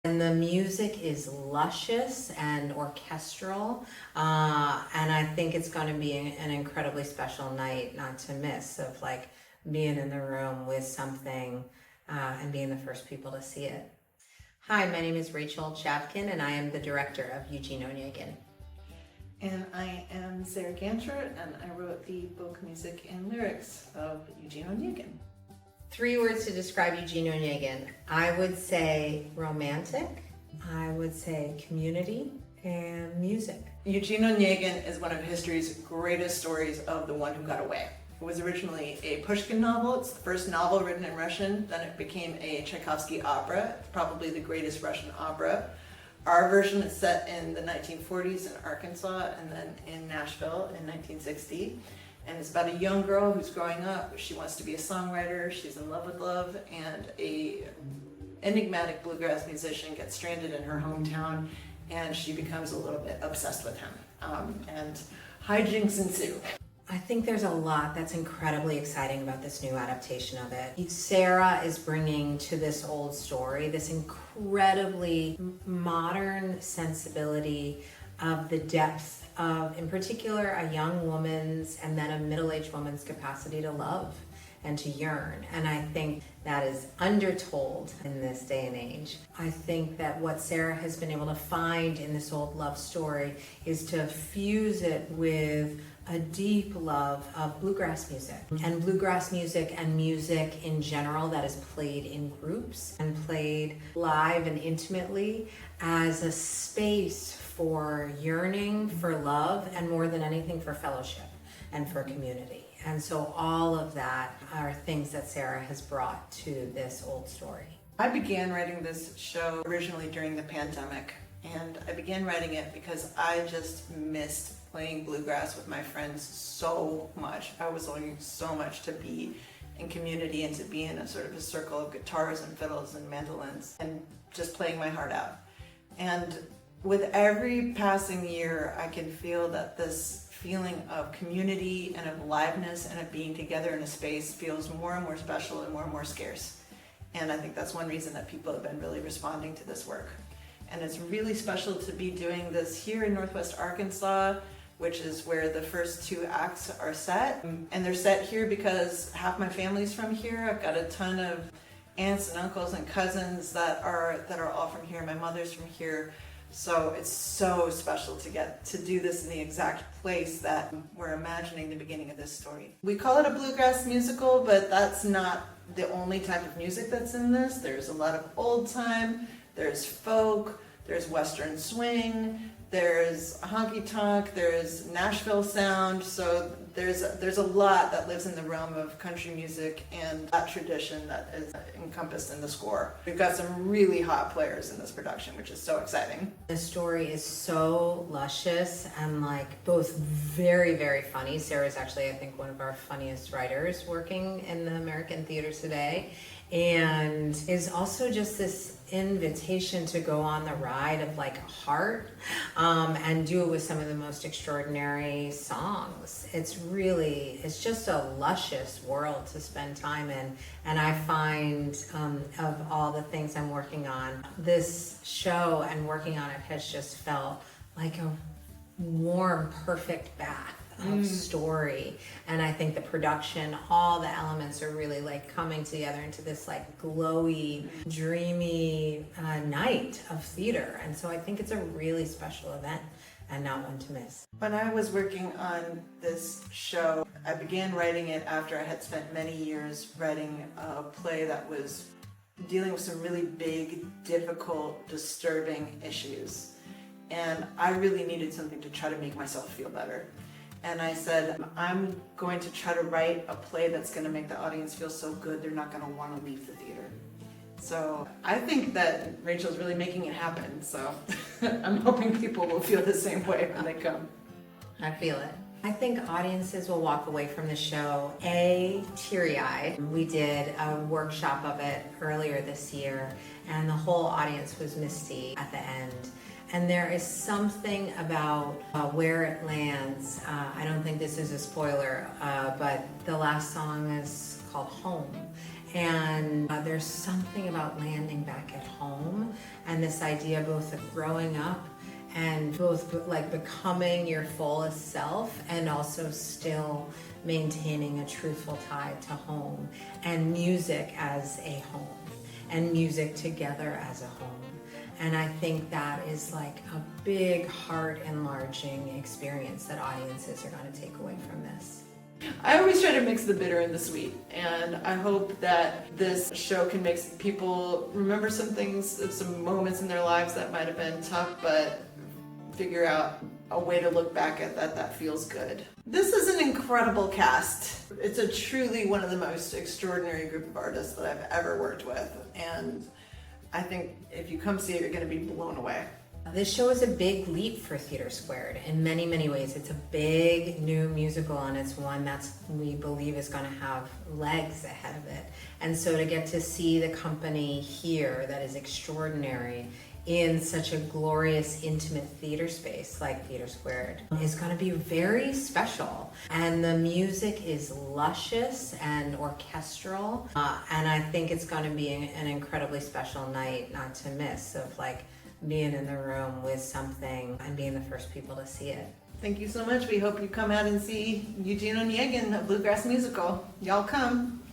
And the music is luscious and orchestral, and I think it's going to be an incredibly special night not to miss, of like being in the room with something and being the first people to see it. Hi, my name is Rachel Chavkin, and I am the director of Eugene Onegin. And I am Sarah Gancher, and I wrote the book, music, and lyrics of Eugene Onegin. 3 words to describe Eugene Onegin. I would say romantic, I would say community, and music. Eugene Onegin is one of history's greatest stories of the one who got away. It was originally a Pushkin novel. It's the first novel written in Russian. Then it became a Tchaikovsky opera, probably the greatest Russian opera. Our version is set in the 1940s in Arkansas and then in Nashville in 1960. And it's about a young girl who's growing up. She wants to be a songwriter. She's in love with love, and a enigmatic bluegrass musician gets stranded in her hometown, and she becomes a little bit obsessed with him. And hijinks ensue. I think there's a lot that's incredibly exciting about this new adaptation of it. Sarah is bringing to this old story this incredibly modern sensibility of the depth of, in particular, a young woman's and then a middle-aged woman's capacity to love and to yearn. And I think that is undertold in this day and age. I think that what Sarah has been able to find in this old love story is to fuse it with a deep love of bluegrass music. And bluegrass music and music in general that is played in groups and played live and intimately as a space for yearning, for love, and more than anything for fellowship and for community. And so all of that are things that Sarah has brought to this old story. I began writing this show originally during the pandemic, and I began writing it because I just missed playing bluegrass with my friends so much. I was longing so much to be in community and to be in a sort of a circle of guitars and fiddles and mandolins and just playing my heart out. And with every passing year, I can feel that this feeling of community and of aliveness and of being together in a space feels more and more special and more scarce. And I think that's one reason that people have been really responding to this work. And it's really special to be doing this here in Northwest Arkansas, which is where the first 2 acts are set. And they're set here because half my family's from here. I've got a ton of aunts and uncles and cousins that are all from here. My mother's from here. So it's so special to get to do this in the exact place that we're imagining the beginning of this story. We call it a bluegrass musical, but that's not the only type of music that's in this. There's a lot of old time, there's folk, there's western swing, there's honky tonk, there's Nashville sound. So there's a lot that lives in the realm of country music and that tradition that is encompassed in the score. We've got some really hot players in this production, which is so exciting. The story is so luscious and like both very, very funny. Sarah's actually, I think, one of our funniest writers working in the American theater today, and is also just this invitation to go on the ride of like heart and do it with some of the most extraordinary songs. It's just a luscious world to spend time in, and I find of all the things I'm working on, this show and working on it has just felt like a warm, perfect bath of story. And I think the production, all the elements are really like coming together into this like glowy, dreamy night of theater. And so I think it's a really special event and not one to miss. When I was working on this show, I began writing it after I had spent many years writing a play that was dealing with some really big, difficult, disturbing issues. And I really needed something to try to make myself feel better. And I said, I'm going to try to write a play that's going to make the audience feel so good they're not going to want to leave the theater. So I think that Rachel's really making it happen. So I'm hoping people will feel the same way when they come. I feel it. I think audiences will walk away from the show teary-eyed. We did a workshop of it earlier this year, and the whole audience was misty at the end. And there is something about where it lands. I don't think this is a spoiler, but the last song is called Home. And there's something about landing back at home and this idea both of growing up and both like becoming your fullest self and also still maintaining a truthful tie to home and music as a home and music together as a home. And I think that is like a big heart enlarging experience that audiences are going to take away from this. I always try to mix the bitter and the sweet, and I hope that this show can make people remember some things, some moments in their lives that might have been tough, but figure out a way to look back at that feels good. This is an incredible cast. It's a truly one of the most extraordinary group of artists that I've ever worked with, and I think if you come see it, you're going to be blown away. This show is a big leap for TheatreSquared in many, many ways. It's a big new musical, and it's one that's we believe is going to have legs ahead of it. And so to get to see the company here that is extraordinary in such a glorious, intimate theater space like TheatreSquared is going to be very special. And the music is luscious and orchestral, and I think it's going to be an incredibly special night not to miss of like being in the room with something and being the first people to see it. Thank you so much. We hope you come out and see Eugene Onegin, a bluegrass musical. Y'all come.